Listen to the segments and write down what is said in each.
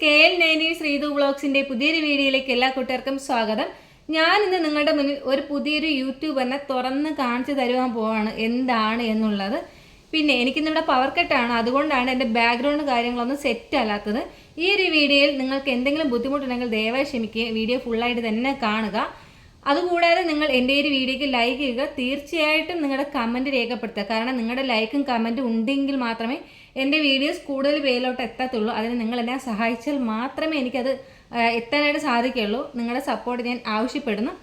KL90 Sreethu വ്ളോഗ്സിന്റെ പുതിയൊരു വീഡിയോയിലേക്ക് എല്ലാ കൂട്ടുകാർക്കും സ്വാഗതം. ഞാൻ ഇന്ന് നിങ്ങളുടെ മുന്നിൽ ഒരു പുതിയൊരു യൂട്യൂബറിനെ തുറന്ന് കാണിച്ചു തരുവാൻ പോവാണ് എന്താണ് എന്നുള്ളത്. പിന്നെ എനിക്കിന്നിവിടെ പവർ കട്ടാണ്, അതുകൊണ്ടാണ് എൻ്റെ ബാക്ക്ഗ്രൗണ്ട് കാര്യങ്ങളൊന്നും സെറ്റ് അല്ലാത്തത്. ഈ ഒരു വീഡിയോയിൽ നിങ്ങൾക്ക് എന്തെങ്കിലും ബുദ്ധിമുട്ടുണ്ടെങ്കിൽ ദയവായി ക്ഷമിക്കുക, വീഡിയോ ഫുള്ളായിട്ട് തന്നെ കാണുക. അതുകൂടാതെ നിങ്ങൾ എൻ്റെ ഒരു വീഡിയോയ്ക്ക് ലൈക്ക് ചെയ്യുക, തീർച്ചയായിട്ടും നിങ്ങളുടെ കമൻറ്റ് രേഖപ്പെടുത്തുക. കാരണം നിങ്ങളുടെ ലൈക്കും കമൻറ്റും ഉണ്ടെങ്കിൽ മാത്രമേ എൻ്റെ വീഡിയോസ് കൂടുതൽ പേരിലോട്ട് എത്തത്തുള്ളൂ. അതിന് നിങ്ങൾ എന്നെ സഹായിച്ചാൽ മാത്രമേ എനിക്കത് എത്താനായിട്ട് സാധിക്കുകയുള്ളൂ. നിങ്ങളുടെ സപ്പോർട്ട് ഞാൻ ആവശ്യപ്പെടുന്നു.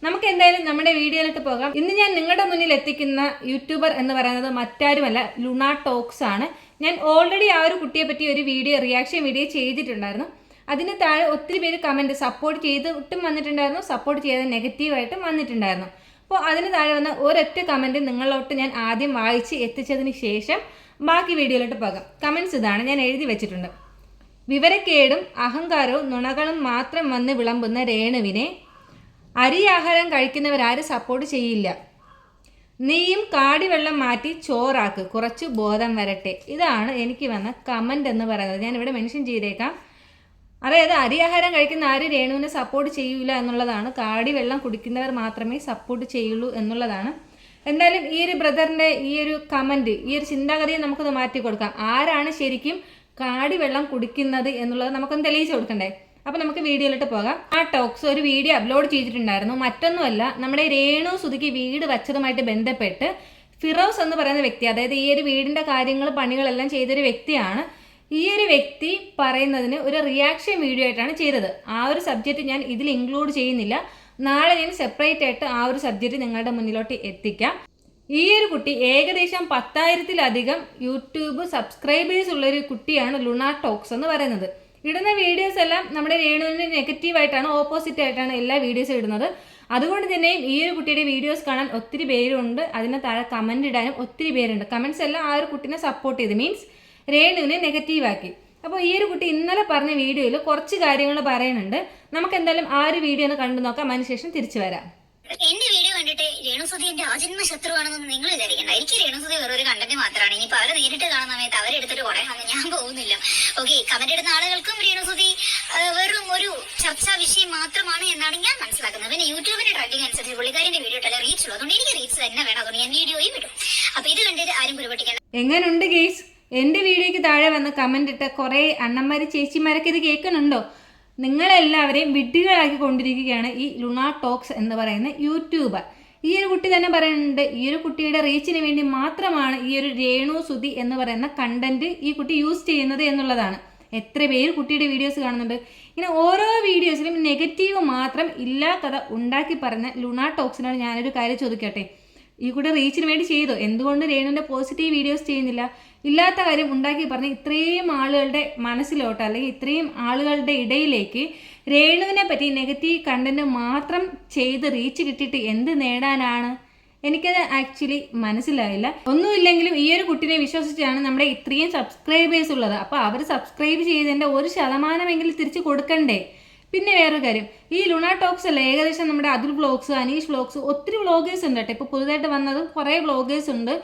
നമുക്ക് എന്തായാലും നമ്മുടെ വീഡിയോയിലോട്ട് പോകാം. ഇന്ന് ഞാൻ നിങ്ങളുടെ മുന്നിൽ എത്തിക്കുന്ന യൂട്യൂബർ എന്ന് പറയുന്നത് മറ്റാരുമല്ല, ലുണ ടോക്സ് ആണ്. ഞാൻ ഓൾറെഡി ആ ഒരു കുട്ടിയെ പറ്റി ഒരു റിയാക്ഷൻ വീഡിയോ ചെയ്തിട്ടുണ്ടായിരുന്നു. അതിന് താഴെ ഒത്തിരി പേര് കമൻറ്റ് സപ്പോർട്ട് ചെയ്തിട്ടും വന്നിട്ടുണ്ടായിരുന്നു, സപ്പോർട്ട് ചെയ്ത് നെഗറ്റീവായിട്ടും വന്നിട്ടുണ്ടായിരുന്നു. അപ്പോൾ അതിന് താഴെ വന്ന ഒരൊറ്റ കമൻറ്റ് നിങ്ങളിലോട്ട് ഞാൻ ആദ്യം വായിച്ച് എത്തിച്ചതിന് ശേഷം ബാക്കി വീഡിയോയിലോട്ട് പോകാം. കമൻറ്റ്സ് ഇതാണ്, ഞാൻ എഴുതി വെച്ചിട്ടുണ്ട്. വിവരക്കേടും അഹങ്കാരവും നുണകളും മാത്രം വന്ന് വിളമ്പുന്ന രേണുവിനെ അരി ആഹാരം കഴിക്കുന്നവരാരും സപ്പോർട്ട് ചെയ്യില്ല. നീയും കാടിവെള്ളം മാറ്റി ചോറാക്ക്, കുറച്ച് ബോധം വരട്ടെ. ഇതാണ് എനിക്ക് വന്ന കമൻറ്റ് എന്ന് പറയുന്നത്. ഞാനിവിടെ മെൻഷൻ ചെയ്തേക്കാം. അതായത് അരിയാഹാരം കഴിക്കുന്ന ആരും രേണുവിനെ സപ്പോർട്ട് ചെയ്യൂല എന്നുള്ളതാണ്. കാടി വെള്ളം കുടിക്കുന്നവർ മാത്രമേ സപ്പോർട്ട് ചെയ്യുള്ളൂ എന്നുള്ളതാണ്. എന്തായാലും ഈ ഒരു ബ്രദറിൻ്റെ ഈ ഒരു കമൻറ്റ്, ഈ ഒരു ചിന്താഗതിയെ നമുക്കൊന്ന് മാറ്റി കൊടുക്കാം. ആരാണ് ശരിക്കും കാടി വെള്ളം കുടിക്കുന്നത് എന്നുള്ളത് നമുക്കൊന്ന് തെളിയിച്ചു കൊടുക്കണ്ടേ? അപ്പോൾ നമുക്ക് വീഡിയോയിലോട്ട് പോകാം. ആ ടോക്സ് ഒരു വീഡിയോ അപ്ലോഡ് ചെയ്തിട്ടുണ്ടായിരുന്നു. മറ്റൊന്നുമല്ല, നമ്മുടെ രേണു സുധിക്ക് വീട് വച്ചതുമായിട്ട് ബന്ധപ്പെട്ട് ഫിറോസ് എന്ന് പറയുന്ന വ്യക്തി, അതായത് ഈ ഒരു വീടിൻ്റെ കാര്യങ്ങൾ പണികളെല്ലാം ചെയ്തൊരു വ്യക്തിയാണ്. ഈ ഒരു വ്യക്തി പറയുന്നതിന് ഒരു റിയാക്ഷൻ വീഡിയോ ആയിട്ടാണ് ചെയ്തത്. ആ ഒരു സബ്ജക്റ്റ് ഞാൻ ഇതിൽ ഇൻക്ലൂഡ് ചെയ്യുന്നില്ല. നാളെ ഞാൻ സെപ്പറേറ്റ് ആയിട്ട് ആ ഒരു സബ്ജക്റ്റ് നിങ്ങളുടെ മുന്നിലോട്ട് എത്തിക്കാം. ഈ ഒരു കുട്ടി ഏകദേശം 10,000-ലധികം യൂട്യൂബ് സബ്സ്ക്രൈബേഴ്സ് ഉള്ളൊരു കുട്ടിയാണ് ലുണ ടോക്സ് എന്ന് പറയുന്നത്. ഇടുന്ന വീഡിയോസ് എല്ലാം നമ്മുടെ രേണുവിന് നെഗറ്റീവായിട്ടാണ്, ഓപ്പോസിറ്റ് ആയിട്ടാണ് എല്ലാ വീഡിയോസും ഇടുന്നത്. അതുകൊണ്ട് തന്നെയും ഈ ഒരു കുട്ടിയുടെ വീഡിയോസ് കാണാൻ ഒത്തിരി പേരുണ്ട്. അതിന് താഴെ കമൻറ്റ് ഇടാനും ഒത്തിരി പേരുണ്ട്. കമൻറ്റ്സ് എല്ലാം ആ ഒരു കുട്ടീനെ സപ്പോർട്ട് ചെയ്ത്, മീൻസ് രേണുവിനെ നെഗറ്റീവാക്കി. അപ്പോൾ ഈ ഒരു കുട്ടി ഇന്നലെ പറഞ്ഞ വീഡിയോയിൽ കുറച്ച് കാര്യങ്ങൾ പറയുന്നുണ്ട്. നമുക്ക് എന്തായാലും ആ ഒരു വീഡിയോ ഒന്ന് കണ്ടു നോക്കാം, അതിനുശേഷം തിരിച്ചു വരാം. എന്റെ വീഡിയോ കണ്ടിട്ട് രേണുസുതി എന്റെ ആജന്മ ശത്രുവാണെന്നൊന്നും നിങ്ങൾ വിചാരിക്കണ്ട. എനിക്ക് രേണുസുതി വെറൊരു കണ്ടന്റ് മാത്രമാണ്. ഇനിയിപ്പോൾ അവരെ നേരിട്ട് കാണുന്ന സമയത്ത് അവരെടുത്തിട്ട് പറയാനൊന്നും ഞാൻ പോകുന്നില്ല. ഓക്കെ, കമന്റ് ഇടുന്ന ആളുകൾക്കും രേണുസുതി വെറും ഒരു ചർച്ചാ വിഷയം മാത്രമാണ് എന്നാണ് ഞാൻ മനസ്സിലാക്കുന്നത്. പിന്നെ യൂട്യൂബിന്റെ ട്രെൻഡിങ് അനുസരിച്ച് പുള്ളിക്കാരിന്റെ വീഡിയോ ഇട്ടല്ല റീച്ച് ഉള്ളൂ. അതുകൊണ്ട് എനിക്ക് റീച്ച് തന്നെ വേണം. അതുകൊണ്ട് ഞാൻ വീഡിയോയും ഇടും. അപ്പൊ ഇത് കണ്ടിട്ട് ആരും കുരുപൊട്ടിക്കണം. എങ്ങനെയുണ്ട് ഗെയ്സ്? എൻ്റെ വീഡിയോയ്ക്ക് താഴെ വന്ന് കമൻ്റ് ഇട്ട കുറേ അണ്ണന്മാർ ചേച്ചിമാരൊക്കെ ഇത് കേൾക്കുന്നുണ്ടോ? നിങ്ങളെല്ലാവരെയും വിഡ്ഢികളാക്കി കൊണ്ടിരിക്കുകയാണ് ഈ ലുണ ടോക്സ് എന്ന് പറയുന്ന യൂട്യൂബർ. ഈ ഒരു കുട്ടി തന്നെ പറയുന്നുണ്ട്, ഈ ഒരു കുട്ടിയുടെ റീച്ചിന് വേണ്ടി മാത്രമാണ് ഈ ഒരു രേണു സുധി എന്ന് പറയുന്ന കണ്ടന്റ് ഈ കുട്ടി യൂസ് ചെയ്യുന്നത് എന്നുള്ളതാണ്. എത്ര പേര് കുട്ടിയുടെ വീഡിയോസ് കാണുന്നുണ്ട്. ഇങ്ങനെ ഓരോ വീഡിയോസിലും നെഗറ്റീവ് മാത്രം ഇല്ലാ കഥ ഉണ്ടാക്കി പറഞ്ഞ ലുണ ടോക്സിനോട് ഞാനൊരു കാര്യം ചോദിക്കട്ടെ. ഈ കൂടെ റീച്ചിന് വേണ്ടി ചെയ്തു, എന്തുകൊണ്ട് രേണുവിൻ്റെ പോസിറ്റീവ് വീഡിയോസ് ചെയ്യുന്നില്ല? ഇല്ലാത്ത കാര്യം ഉണ്ടാക്കി പറഞ്ഞ് ഇത്രയും ആളുകളുടെ മനസ്സിലോട്ട്, അല്ലെങ്കിൽ ഇത്രയും ആളുകളുടെ ഇടയിലേക്ക് രേണുവിനെ പറ്റി നെഗറ്റീവ് കണ്ടന്റ് മാത്രം ചെയ്ത് റീച്ച് കിട്ടിയിട്ട് എന്ത് നേടാനാണ്? എനിക്കത് ആക്ച്വലി മനസ്സിലായില്ല. ഒന്നുമില്ലെങ്കിലും ഈ ഒരു കുട്ടിനെ വിശ്വസിച്ചാണ് നമ്മുടെ ഇത്രയും സബ്സ്ക്രൈബേഴ്സ് ഉള്ളത്. അപ്പോൾ അവർ സബ്സ്ക്രൈബ് ചെയ്തതിൻ്റെ 1% തിരിച്ച് കൊടുക്കണ്ടേ? പിന്നെ വേറൊരു കാര്യം, ഈ ലുണ ടോക്സ് അല്ല, ഏകദേശം നമ്മുടെ അതുൽ വ്ളോഗ്സ്, അനീഷ് വ്ളോഗ്സ്, ഒത്തിരി വ്ളോഗേഴ്സ് ഉണ്ട് കേട്ടോ. ഇപ്പോൾ പുതുതായിട്ട് വന്നത് കുറേ വ്ളോഗേഴ്സ് ഉണ്ട്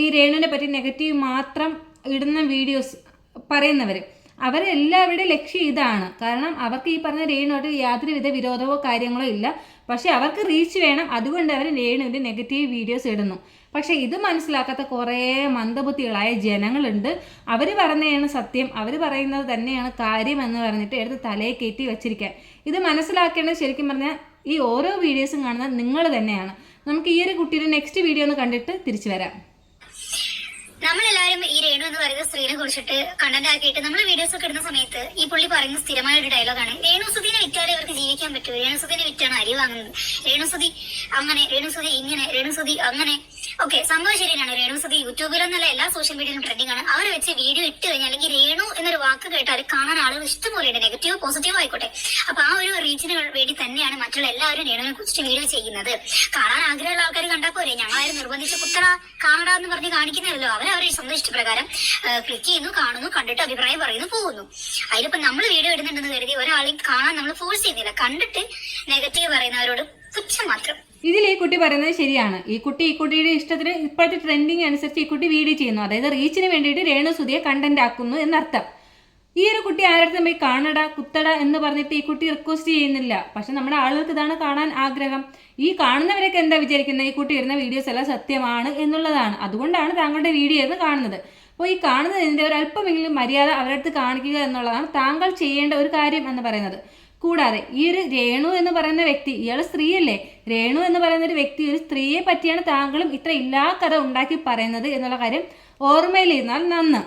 ഈ രേണുവിനെ പറ്റി നെഗറ്റീവ് മാത്രം ഇടുന്ന വീഡിയോസ് പറയുന്നവർ. അവരെല്ലാവരുടെയും ലക്ഷ്യം ഇതാണ്. കാരണം അവർക്ക് ഈ പറഞ്ഞ രേണുവായിട്ട് യാതൊരുവിധ വിരോധമോ കാര്യങ്ങളോ ഇല്ല. പക്ഷേ അവർക്ക് റീച്ച് വേണം, അതുകൊണ്ട് അവർ രേണുവിൻ്റെ നെഗറ്റീവ് വീഡിയോസ് ഇടുന്നു. പക്ഷേ ഇത് മനസ്സിലാക്കാത്ത കുറേ മന്ദബുദ്ധികളായ ജനങ്ങളുണ്ട്. അവർ പറയുന്നതാണ് സത്യം, അവർ പറയുന്നത് തന്നെയാണ് കാര്യം എന്ന് പറഞ്ഞിട്ട് എടുത്ത് തലയെ കയറ്റി വെച്ചിരിക്കാൻ. ഇത് മനസ്സിലാക്കേണ്ടത് ശരിക്കും പറഞ്ഞാൽ ഈ ഓരോ വീഡിയോസും കാണുന്ന നിങ്ങൾ തന്നെയാണ്. നമുക്ക് ഈ ഒരു കുട്ടിയുടെ നെക്സ്റ്റ് വീഡിയോ ഒന്ന് കണ്ടിട്ട് തിരിച്ചു വരാം. നമ്മളെല്ലാവരും ഈ രേണു എന്ന് പറയുന്ന സ്ത്രീനെ കുറിച്ചിട്ട് കണ്ടന്റ് ആക്കിയിട്ട് നമ്മൾ വീഡിയോസ് ഒക്കെ ഇടുന്ന സമയത്ത് ഈ പുള്ളി പറയുന്ന സ്ഥിരമായ ഒരു ഡയലോഗാണ്, രേണുസുതിനെ വിറ്റാലേ അവർക്ക് ജീവിക്കാൻ പറ്റൂ, രേണുസുതിനെ വിറ്റാണ് അരി വാങ്ങുന്നത്, രേണുസുതി അങ്ങനെ, രേണുസുതി ഇങ്ങനെ, രേണുസുതി അങ്ങനെ. ഓക്കെ, സംഭവം ശരിയാണ്. രേണുസുതി യൂട്യൂബിലെന്നല്ല എല്ലാ സോഷ്യൽ മീഡിയയിലും ട്രെൻഡിങ് ആണ്. അവർ വെച്ച് വീഡിയോ ഇട്ട് കഴിഞ്ഞാൽ, അല്ലെങ്കിൽ രേണു എന്നൊരു വാക്ക് കേട്ടാൽ കാണാൻ ആളുകൾ ഇഷ്ടംപോലെയുണ്ട്, നെഗറ്റീവ് പോസിറ്റീവ് ആയിക്കോട്ടെ. അപ്പൊ ആ ഒരു റീച്ചിന് വേണ്ടി തന്നെയാണ് മറ്റുള്ള എല്ലാവരും രേണുവിനെ കുറിച്ചിട്ട് വീഡിയോ ചെയ്യുന്നത്. കാണാൻ ആഗ്രഹമുള്ള ആൾക്കാർ കണ്ടാൽ പോരെ, ഞങ്ങളാരും നിർബന്ധിച്ച് കുത്തറ കാണടാ എന്ന് പറഞ്ഞ് കാണിക്കുന്നതല്ലോ. അവരവരുടെ സ്വന്തം ഇഷ്ടപ്രകാരം ക്ലിക്ക് ചെയ്യുന്നു, കാണുന്നു, കണ്ടിട്ട് അഭിപ്രായം പറയുന്നു, പോകുന്നു. അതിലിപ്പോ നമ്മൾ വീഡിയോ ഇടുന്നുണ്ടെന്ന് കരുതി ഒരാളെയും കാണാൻ നമ്മൾ ഫോഴ്സ് ചെയ്യുന്നില്ല. കണ്ടിട്ട് നെഗറ്റീവ് പറയുന്നവരോട് പുച്ഛം മാത്രം. ഇതിൽ ഈ കുട്ടി പറയുന്നത് ശരിയാണ്. ഈ കുട്ടിയുടെ ഇഷ്ടത്തിന് ഇപ്പോഴത്തെ ട്രെൻഡിങ് അനുസരിച്ച് ഈ കുട്ടി വീഡിയോ ചെയ്യുന്നു. അതായത് റീച്ചിന് വേണ്ടിയിട്ട് രേണു സുധിയെ കണ്ടന്റ് ആക്കുന്നു എന്നർത്ഥം. ഈ ഒരു കുട്ടി ആരുടെ പോയി കാണടാ കുത്തടാ എന്ന് പറഞ്ഞിട്ട് ഈ കുട്ടി റിക്വസ്റ്റ് ചെയ്യുന്നില്ല. പക്ഷെ നമ്മുടെ ആളുകൾക്ക് ഇതാണ് കാണാൻ ആഗ്രഹം. ഈ കാണുന്നവരൊക്കെ എന്താ വിചാരിക്കുന്നത്, ഈ കുട്ടി ഇടുന്ന വീഡിയോസ് എല്ലാം സത്യമാണ് എന്നുള്ളതാണ്. അതുകൊണ്ടാണ് താങ്കളുടെ വീഡിയോ എന്ന് കാണുന്നത്. അപ്പോൾ ഈ കാണുന്നതിൻ്റെ ഒരു അല്പമെങ്കിലും മര്യാദ അവരുടെ അടുത്ത് കാണിക്കുക എന്നുള്ളതാണ് താങ്കൾ ചെയ്യേണ്ട ഒരു കാര്യം എന്ന് പറയുന്നത്. കൂടാതെ ഈ ഒരു രേണു എന്ന് പറയുന്ന വ്യക്തി, ഇയാൾ സ്ത്രീയല്ലേ, രേണു എന്ന് പറയുന്ന ഒരു വ്യക്തി ഒരു സ്ത്രീയെ പറ്റിയാണ് താങ്കളും ഇത്ര ഇല്ലാ കഥ ഉണ്ടാക്കി പറയുന്നത് എന്നുള്ള കാര്യം ഓർമ്മയിലിരുന്നാൽ നന്ന്.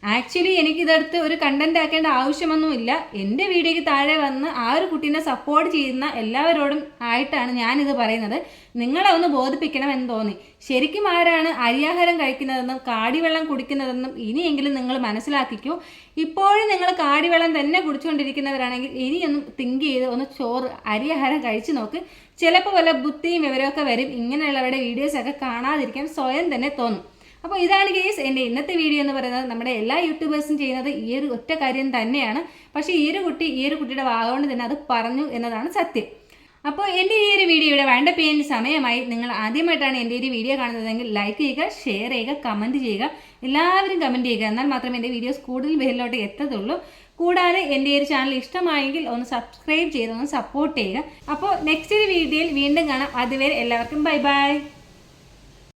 ആക്ച്വലി എനിക്കിതെടുത്ത് ഒരു കണ്ടന്റ് ആക്കേണ്ട ആവശ്യമൊന്നുമില്ല. എൻ്റെ വീഡിയോയ്ക്ക് താഴെ വന്ന് ആ ഒരു കുട്ടീനെ സപ്പോർട്ട് ചെയ്യുന്ന എല്ലാവരോടും ആയിട്ടാണ് ഞാനിത് പറയുന്നത്. നിങ്ങളെ ഒന്ന് ബോധിപ്പിക്കണമെന്ന് തോന്നി. ശരിക്കും ആരാണ് അരിയാഹാരം കഴിക്കുന്നതെന്നും കാടിവെള്ളം കുടിക്കുന്നതെന്നും ഇനിയെങ്കിലും നിങ്ങൾ മനസ്സിലാക്കിക്കൂ. ഇപ്പോഴും നിങ്ങൾ കാടിവെള്ളം തന്നെ കുടിച്ചുകൊണ്ടിരിക്കുന്നവരാണെങ്കിൽ ഇനിയൊന്നും തിങ്ക് ചെയ്ത് ഒന്ന് ചോറ് അരിയാഹാരം കഴിച്ചു നോക്ക്. ചിലപ്പോൾ വല്ല ബുദ്ധിയും വിവരമൊക്കെ വരും. ഇങ്ങനെയുള്ളവരുടെ വീഡിയോസൊക്കെ കാണാതിരിക്കാൻ സ്വയം തന്നെ തോന്നും. അപ്പോൾ ഇതാണ് ഗൈസ് എൻ്റെ ഇന്നത്തെ വീഡിയോ എന്ന് പറയുന്നത്. നമ്മുടെ എല്ലാ യൂട്യൂബേഴ്സും ചെയ്യുന്നത് ഈ ഒരു ഒറ്റ കാര്യം തന്നെയാണ്. പക്ഷേ ഈ ഒരു കുട്ടിയുടെ വാഗോണ്ട് തന്നെ അത് പറഞ്ഞു എന്നതാണ് സത്യം. അപ്പോൾ എൻ്റെ ഈ ഒരു വീഡിയോ ഇവിടെ വൈൻഡപ്പ് ചെയ്യാൻ സമയമായി. നിങ്ങൾ ആദ്യമായിട്ടാണ് എൻ്റെ ഒരു വീഡിയോ കാണുന്നതെങ്കിൽ ലൈക്ക് ചെയ്യുക, ഷെയർ ചെയ്യുക, കമൻറ്റ് ചെയ്യുക. എല്ലാവരും കമൻറ്റ് ചെയ്യുക. എന്നാൽ മാത്രമേ എൻ്റെ വീഡിയോസ് കൂടുതൽ പേരിലോട്ട് എത്തത്തുള്ളൂ. കൂടാതെ എൻ്റെ ഒരു ചാനൽ ഇഷ്ടമായെങ്കിൽ ഒന്ന് സബ്സ്ക്രൈബ് ചെയ്ത് ഒന്ന് സപ്പോർട്ട് ചെയ്യുക. അപ്പോൾ നെക്സ്റ്റ് ഒരു വീഡിയോയിൽ വീണ്ടും കാണാം. അതുവരെ എല്ലാവർക്കും ബൈ ബൈ.